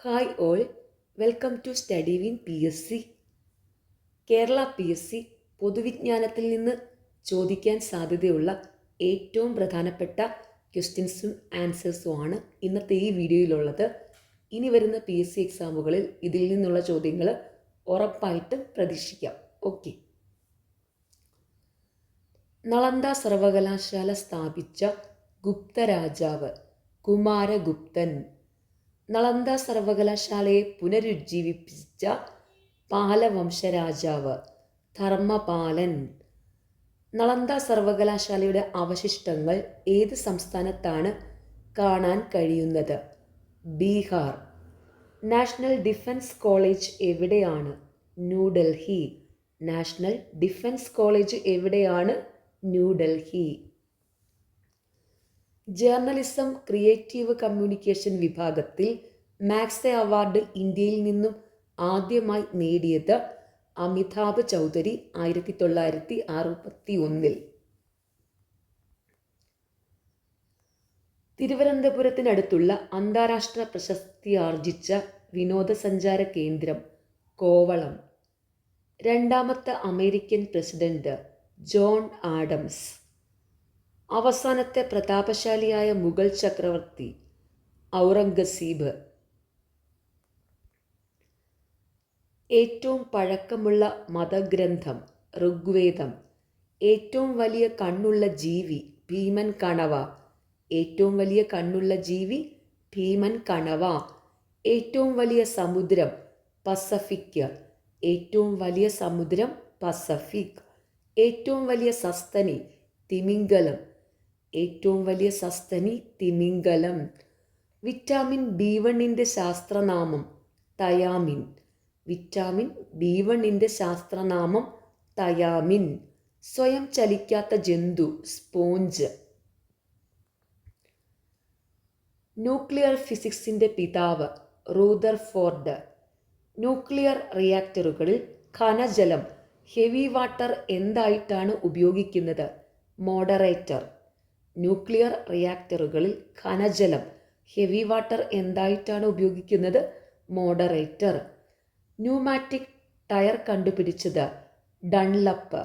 Hi all, welcome to study win P S C. Kerala P S C പൊതുവിജ്ഞാനത്തിൽ നിന്ന് ചോദിക്കാൻ സാധ്യതയുള്ള ഏറ്റവും പ്രധാനപ്പെട്ട ക്വസ്റ്റ്യൻസും ആൻസേഴ്സുമാണ് ഇന്നത്തെ ഈ വീഡിയോയിലുള്ളത്. ഇനി വരുന്ന പി എസ് സി എക്സാമുകളിൽ ഇതിൽ നിന്നുള്ള ചോദ്യങ്ങൾ ഉറപ്പായിട്ടും പ്രതീക്ഷിക്കാം. ഓക്കെ. നളന്ദ സർവകലാശാല സ്ഥാപിച്ച ഗുപ്ത രാജാവ് കുമാരഗുപ്തൻ. നളന്ദ സർവകലാശാലയെ പുനരുജ്ജീവിപ്പിച്ച പാലവംശരാജാവ് ധർമ്മപാലൻ. നളന്ദ സർവകലാശാലയുടെ അവശിഷ്ടങ്ങൾ ഏത് സംസ്ഥാനത്താണ് കാണാൻ കഴിയുന്നത്? ബീഹാർ. നാഷണൽ ഡിഫൻസ് കോളേജ് എവിടെയാണ്? ന്യൂഡൽഹി. നാഷണൽ ഡിഫൻസ് കോളേജ് എവിടെയാണ്? ന്യൂഡൽഹി. ജേർണലിസം ക്രിയേറ്റീവ് കമ്മ്യൂണിക്കേഷൻ വിഭാഗത്തിൽ മാക്സെ അവാർഡ് ഇന്ത്യയിൽ നിന്നും ആദ്യമായി നേടിയത് അമിതാഭ് ചൗധരി 1961. തിരുവനന്തപുരത്തിനടുത്തുള്ള അന്താരാഷ്ട്ര പ്രശസ്തിയാർജിച്ച വിനോദസഞ്ചാര കേന്ദ്രം കോവളം. രണ്ടാമത്തെ അമേരിക്കൻ പ്രസിഡന്റ് ജോൺ ആഡംസ്. അവസാനത്തെ പ്രതാപശാലിയായ മുഗൾ ചക്രവർത്തി ഔറംഗസീബ്. ഏറ്റവും പഴക്കമുള്ള മതഗ്രന്ഥം ഋഗ്വേദം. ഏറ്റവും വലിയ കണ്ണുള്ള ജീവി ഭീമൻ കണവ. ഏറ്റവും വലിയ കണ്ണുള്ള ജീവി ഭീമൻ കണവ. ഏറ്റവും വലിയ സമുദ്രം പസഫിക്. ഏറ്റവും വലിയ സമുദ്രം പസഫിക്. ഏറ്റവും വലിയ സസ്തനി തിമിംഗലം. ഏറ്റവും വലിയ സസ്തനി തിമിംഗലം. വിറ്റാമിൻ B1 ശാസ്ത്രനാമം തയാമിൻ. വിറ്റാമിൻ B1 ശാസ്ത്രനാമം തയാമിൻ. സ്വയം ചലിക്കാത്ത ജന്തു സ്പോഞ്ച്. ന്യൂക്ലിയർ ഫിസിക്സിൻ്റെ പിതാവ് റൂദർഫോർഡ്. ന്യൂക്ലിയർ റിയാക്ടറുകളിൽ ഖനജലം ഹെവി വാട്ടർ എന്തായിട്ടാണ് ഉപയോഗിക്കുന്നത്? മോഡറേറ്റർ. ന്യൂക്ലിയർ റിയാക്ടറുകളിൽ ഖനജലം ഹെവി വാട്ടർ എന്തായിട്ടാണ് ഉപയോഗിക്കുന്നത്? മോഡറേറ്റർ. ന്യൂമാറ്റിക് ടയർ കണ്ടുപിടിച്ചത് ഡൺലപ്പ്.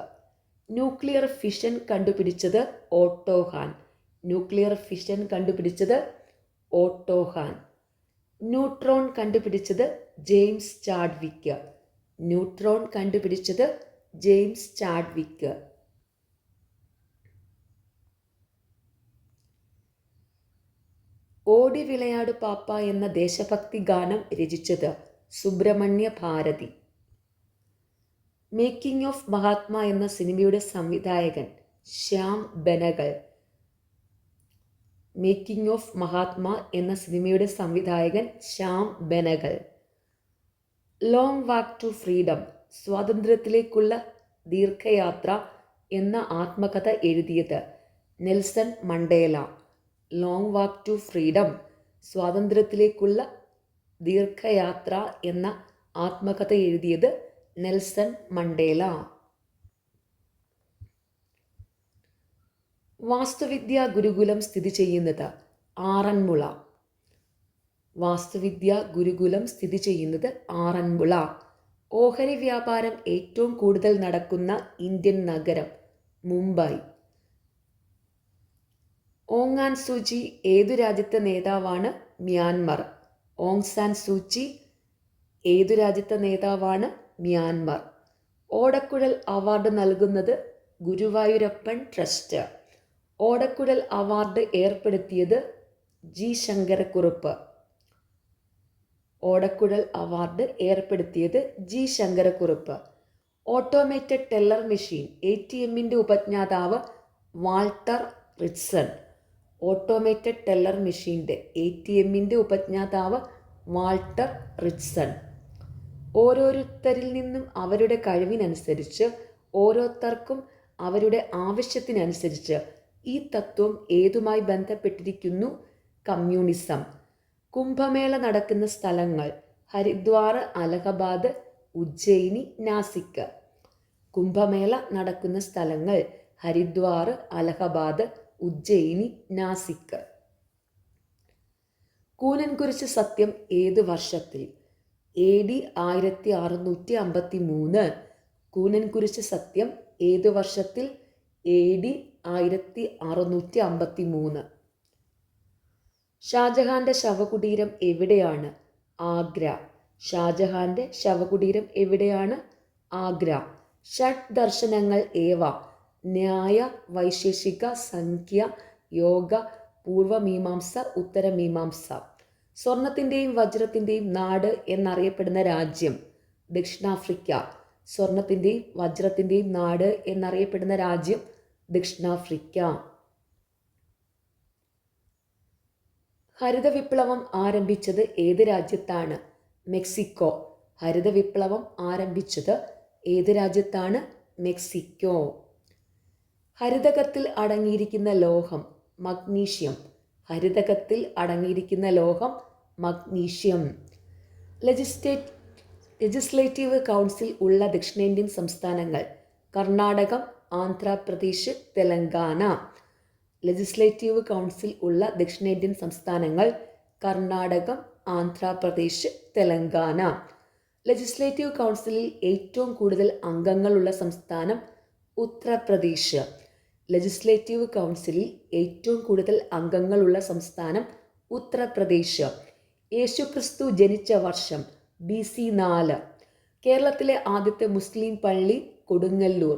ന്യൂക്ലിയർ ഫിഷൻ കണ്ടുപിടിച്ചത് ഓട്ടോ ഹാൻ. ന്യൂക്ലിയർ ഫിഷൻ കണ്ടുപിടിച്ചത് ഓട്ടോ ഹാൻ. ന്യൂട്രോൺ കണ്ടുപിടിച്ചത് ജെയിംസ് ചാഡ്വിക്ക്. ന്യൂട്രോൺ കണ്ടുപിടിച്ചത് ജെയിംസ് ചാഡ്വിക്ക്. ഓടി വിളയാടു പാപ്പ എന്ന ദേശഭക്തി ഗാനം രചിച്ചത് സുബ്രഹ്മണ്യ ഭാരതി. മേക്കിംഗ് ഓഫ് മഹാത്മ എന്ന സിനിമയുടെ സംവിധായകൻ ശ്യാം ബെനഗൽ. മേക്കിംഗ് ഓഫ് മഹാത്മ എന്ന സിനിമയുടെ സംവിധായകൻ Shyam Benegal. Long walk to freedom സ്വാതന്ത്ര്യത്തിലേക്കുള്ള ദീർഘയാത്ര എന്ന ആത്മകഥ എഴുതിയത് Nelson Mandela. Long walk to freedom സ്വാതന്ത്ര്യത്തിലേക്കുള്ള ദീർഘയാത്ര എന്ന ആത്മകഥ എഴുതിയത് നെൽസൺ മണ്ടേല. വാസ്തുവിദ്യാ ഗുരുകുലം സ്ഥിതി ചെയ്യുന്നത് ആറന്മുള. വാസ്തുവിദ്യാ ഗുരുകുലം സ്ഥിതി ചെയ്യുന്നത് ആറന്മുള. ഓഹരി വ്യാപാരം ഏറ്റവും കൂടുതൽ നടക്കുന്ന ഇന്ത്യൻ നഗരം മുംബൈ. ഓങ് സാൻ സൂചി ഏതു രാജ്യത്തെ നേതാവാണ്? മ്യാൻമർ. ഓങ് സാൻ സൂചി ഏതു രാജ്യത്തെ നേതാവാണ്? മ്യാൻമർ. ഓടക്കുഴൽ അവാർഡ് നൽകുന്നത് ഗുരുവായൂരപ്പൻ ട്രസ്റ്റ്. ഓടക്കുഴൽ അവാർഡ് ഏർപ്പെടുത്തിയത് ജി ശങ്കരക്കുറുപ്പ്. ഓടക്കുഴൽ അവാർഡ് ഏർപ്പെടുത്തിയത് G Sankara Kurup. Automated teller machine ATM ഉപജ്ഞാതാവ് വാൾട്ടർ റിറ്റ്സൺ. ഓട്ടോമേറ്റഡ് ടെല്ലർ മെഷീൻ്റെ ATM ഉപജ്ഞാതാവ് വാൾട്ടർ റിറ്റ്സൺ. ഓരോരുത്തരിൽ നിന്നും അവരുടെ കഴിവിനനുസരിച്ച് ഓരോരുത്തർക്കും അവരുടെ ആവശ്യത്തിനനുസരിച്ച് ഈ തത്വം ഏതുമായി ബന്ധപ്പെട്ടിരിക്കുന്നു? കമ്മ്യൂണിസം. കുംഭമേള നടക്കുന്ന സ്ഥലങ്ങൾ ഹരിദ്വാർ, അലഹബാദ്, ഉജ്ജയിനി, നാസിക്. കുംഭമേള നടക്കുന്ന സ്ഥലങ്ങൾ ഹരിദ്വാർ, അലഹബാദ്, ഉജ്ജയിനി, നാസിക്. കൂനൻകുരിശ് സത്യം ഏത് വർഷത്തിൽ? AD 1653. കൂനൻകുരിശ് സത്യം ഏത് വർഷത്തിൽ? AD 1653. ഷാജഹാന്റെ ശവകുടീരം എവിടെയാണ്? ആഗ്ര. ഷാജഹാന്റെ ശവകുടീരം എവിടെയാണ്? ആഗ്ര. ഷഡ് ദർശനങ്ങൾ ഏവ? ന്യായ, വൈശേഷിക, സംഖ്യ, യോഗ, പൂർവമീമാംസ, ഉത്തരമീമാംസ. സ്വർണത്തിൻ്റെയും വജ്രത്തിൻ്റെയും നാട് എന്നറിയപ്പെടുന്ന രാജ്യം? ദക്ഷിണാഫ്രിക്ക. സ്വർണത്തിൻ്റെയും വജ്രത്തിൻ്റെയും നാട് എന്നറിയപ്പെടുന്ന രാജ്യം ദക്ഷിണാഫ്രിക്ക. ഹരിത വിപ്ലവം ആരംഭിച്ചത് ഏത് രാജ്യത്താണ്? മെക്സിക്കോ. ഹരിത വിപ്ലവം ആരംഭിച്ചത് ഏത് രാജ്യത്താണ്? മെക്സിക്കോ. ഹരിതകത്തിൽ അടങ്ങിയിരിക്കുന്ന ലോഹം? മഗ്നീഷ്യം. ഹരിതകത്തിൽ അടങ്ങിയിരിക്കുന്ന ലോഹം മഗ്നീഷ്യം. ലെജിസ്ലേറ്റീവ് കൗൺസിൽ ഉള്ള ദക്ഷിണേന്ത്യൻ സംസ്ഥാനങ്ങൾ? കർണാടകം, ആന്ധ്രാപ്രദേശ്, തെലങ്കാന. ലെജിസ്ലേറ്റീവ് കൗൺസിൽ ഉള്ള ദക്ഷിണേന്ത്യൻ സംസ്ഥാനങ്ങൾ? കർണാടകം, ആന്ധ്രാപ്രദേശ്, തെലങ്കാന. ലെജിസ്ലേറ്റീവ് കൗൺസിലിൽ ഏറ്റവും കൂടുതൽ അംഗങ്ങളുള്ള സംസ്ഥാനം? ഉത്തർപ്രദേശ്. ലെജിസ്ലേറ്റീവ് കൗൺസിലിൽ ഏറ്റവും കൂടുതൽ അംഗങ്ങളുള്ള സംസ്ഥാനം? ഉത്തർപ്രദേശ്. യേശുക്രിസ്തു ജനിച്ച വർഷം? BC 4. കേരളത്തിലെ ആദ്യത്തെ മുസ്ലിം പള്ളി? കൊടുങ്ങല്ലൂർ.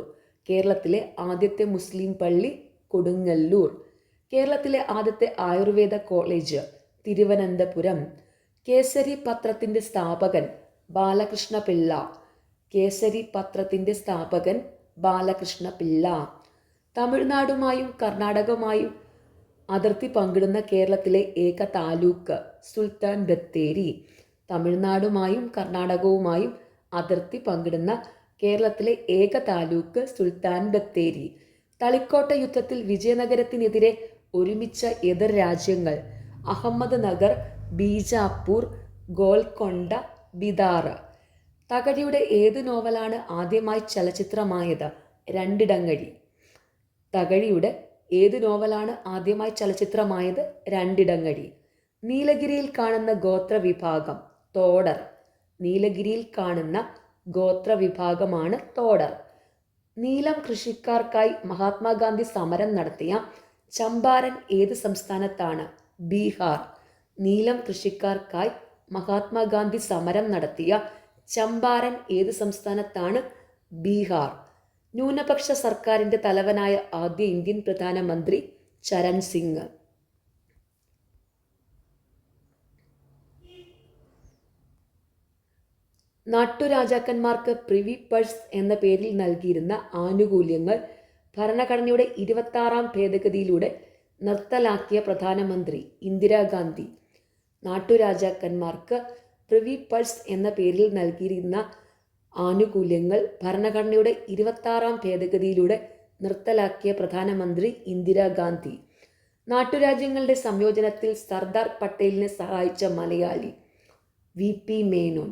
കേരളത്തിലെ ആദ്യത്തെ മുസ്ലിം പള്ളി? കൊടുങ്ങല്ലൂർ. കേരളത്തിലെ ആദ്യത്തെ ആയുർവേദ കോളേജ്? തിരുവനന്തപുരം. കേസരി പത്രത്തിൻ്റെ സ്ഥാപകൻ? ബാലകൃഷ്ണപിള്ള. കേസരി പത്രത്തിൻ്റെ സ്ഥാപകൻ ബാലകൃഷ്ണപിള്ള. തമിഴ്നാടുമായും കർണാടകവുമായും അതിർത്തി പങ്കിടുന്ന കേരളത്തിലെ ഏക താലൂക്ക്? സുൽത്താൻ ബത്തേരി. തമിഴ്നാടുമായും കർണാടകവുമായും അതിർത്തി പങ്കിടുന്ന കേരളത്തിലെ ഏക താലൂക്ക് സുൽത്താൻ ബത്തേരി. തളിക്കോട്ട യുദ്ധത്തിൽ വിജയനഗരത്തിനെതിരെ ഒരുമിച്ച എതിർ രാജ്യങ്ങൾ? അഹമ്മദ് നഗർ, ബീജാപ്പൂർ, ഗോൽക്കൊണ്ട, ബിദാർ. തകഴിയുടെ ഏത് നോവലാണ് ആദ്യമായി ചലച്ചിത്രമായത്? രണ്ടിടങ്ങഴി. തകഴിയുടെ ഏത് നോവലാണ് ആദ്യമായി ചലച്ചിത്രമായത്? രണ്ടിടങ്ങഴി. നീലഗിരിയിൽ കാണുന്ന ഗോത്രവിഭാഗം? തോടർ. നീലഗിരിയിൽ കാണുന്ന ഗോത്രവിഭാഗമാണ് തോടർ. നീലം കൃഷിക്കാർക്കായി മഹാത്മാഗാന്ധി സമരം നടത്തിയ ചമ്പാരൻ ഏത് സംസ്ഥാനത്താണ്? ബീഹാർ. നീലം കൃഷിക്കാർക്കായി മഹാത്മാഗാന്ധി സമരം നടത്തിയ ചമ്പാരൻ ഏത് സംസ്ഥാനത്താണ്? ബീഹാർ. ന്യൂനപക്ഷ സർക്കാരിൻ്റെ തലവനായ ആദ്യ ഇന്ത്യൻ പ്രധാനമന്ത്രി? ചരൺ സിംഗ്. നാട്ടുരാജാക്കന്മാർക്ക് പ്രിവി പഴ്സ് എന്ന പേരിൽ നൽകിയിരുന്ന ആനുകൂല്യങ്ങൾ ഭരണഘടനയുടെ 26-ാം ഭേദഗതിയിലൂടെ നിർത്തലാക്കിയ പ്രധാനമന്ത്രി? ഇന്ദിരാഗാന്ധി. നാട്ടുരാജാക്കന്മാർക്ക് പ്രിവി പഴ്സ് എന്ന പേരിൽ നൽകിയിരുന്ന ആനുകൂല്യങ്ങൾ ഭരണഘടനയുടെ 26-ാം ഭേദഗതിയിലൂടെ നിർത്തലാക്കിയ പ്രധാനമന്ത്രി? ഇന്ദിരാഗാന്ധി. നാട്ടുരാജ്യങ്ങളുടെ സംയോജനത്തിൽ സർദാർ പട്ടേലിനെ സഹായിച്ച മലയാളി? VP മേനോൻ.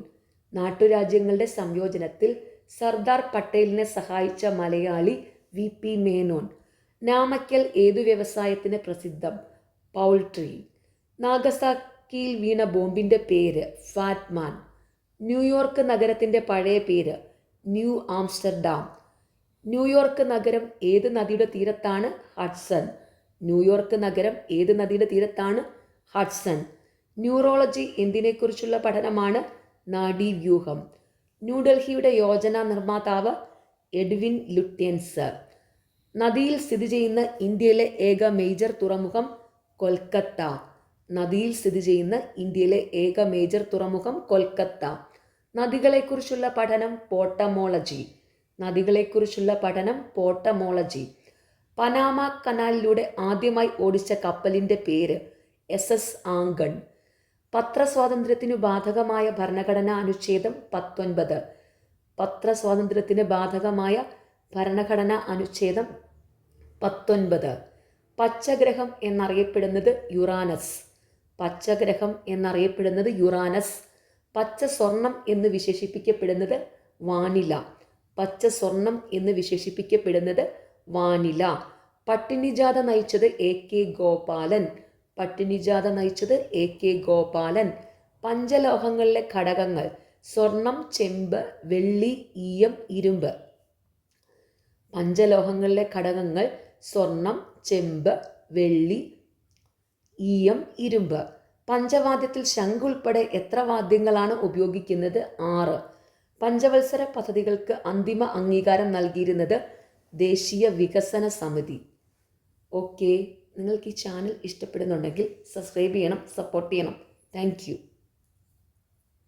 നാട്ടുരാജ്യങ്ങളുടെ സംയോജനത്തിൽ സർദാർ പട്ടേലിനെ സഹായിച്ച മലയാളി? VP മേനോൻ. നാമക്കൽ ഏതു വ്യവസായത്തിന് പ്രസിദ്ധം? പൗൾട്രി. നാഗസാക്കിയിൽ വീണ ബോംബിൻ്റെ പേര്? ഫാറ്റ്മാൻ. ന്യൂയോർക്ക് നഗരത്തിൻ്റെ പഴയ പേര്? New Amsterdam. ന്യൂയോർക്ക് നഗരം ഏത് നദിയുടെ തീരത്താണ്? ഹഡ്സൺ. ന്യൂയോർക്ക് നഗരം ഏത് നദിയുടെ തീരത്താണ്? ഹഡ്സൺ. ന്യൂറോളജി എന്തിനെക്കുറിച്ചുള്ള പഠനമാണ്? നാഡീവ്യൂഹം. ന്യൂഡൽഹിയുടെ യോജന നിർമ്മാതാവ്? എഡ്വിൻ ലുട്യൻസ്. നദിയിൽ സ്ഥിതി ചെയ്യുന്ന ഇന്ത്യയിലെ ഏക മേജർ തുറമുഖം? കൊൽക്കത്ത. നദിയിൽ സ്ഥിതി ചെയ്യുന്ന ഇന്ത്യയിലെ ഏക മേജർ തുറമുഖം? കൊൽക്കത്ത. നദികളെക്കുറിച്ചുള്ള പഠനം? പോട്ടമോളജി. നദികളെക്കുറിച്ചുള്ള പഠനം? പോട്ടമോളജി. പനാമ കനാലിലൂടെ ആദ്യമായി ഓടിച്ച കപ്പലിൻ്റെ പേര്? SS ആംഗൺ. പത്രസ്വാതന്ത്ര്യത്തിനു ബാധകമായ ഭരണഘടനാ അനുച്ഛേദം 19. പത്രസ്വാതന്ത്ര്യത്തിന് ബാധകമായ ഭരണഘടനാ അനുച്ഛേദം 19. പച്ചഗ്രഹം എന്നറിയപ്പെടുന്നത്? യുറാനസ്. പച്ചഗ്രഹം എന്നറിയപ്പെടുന്നത്? യുറാനസ്. പച്ച സ്വർണം എന്ന് വിശേഷിപ്പിക്കപ്പെടുന്നത്? വാനില. പച്ച സ്വർണം എന്ന് വിശേഷിപ്പിക്കപ്പെടുന്നത്? വാനില. പട്ടിണിജാഥ നയിച്ചത്? AK ഗോപാലൻ. പട്ടിണിജാഥ നയിച്ചത് AK ഗോപാലൻ. പഞ്ചലോഹങ്ങളിലെ ഘടകങ്ങൾ സ്വർണം, ചെമ്പ്, വെള്ളി, ഈയം, ഇരുമ്പ്. പഞ്ചലോഹങ്ങളിലെ ഘടകങ്ങൾ സ്വർണം, ചെമ്പ്, വെള്ളി, ഈയം, ഇരുമ്പ്. പഞ്ചവാദ്യത്തിൽ ശംഖ് ഉൾപ്പെടെ എത്ര വാദ്യങ്ങളാണ് ഉപയോഗിക്കുന്നത്? 6. പഞ്ചവത്സര പദ്ധതികൾക്ക് അന്തിമ അംഗീകാരം നൽകിയിരുന്നത് ദേശീയ വികസന സമിതി. ഓക്കെ, നിങ്ങൾക്ക് ഈ ചാനൽ ഇഷ്ടപ്പെടുന്നുണ്ടെങ്കിൽ സബ്സ്ക്രൈബ് ചെയ്യണം, സപ്പോർട്ട് ചെയ്യണം. Thank you.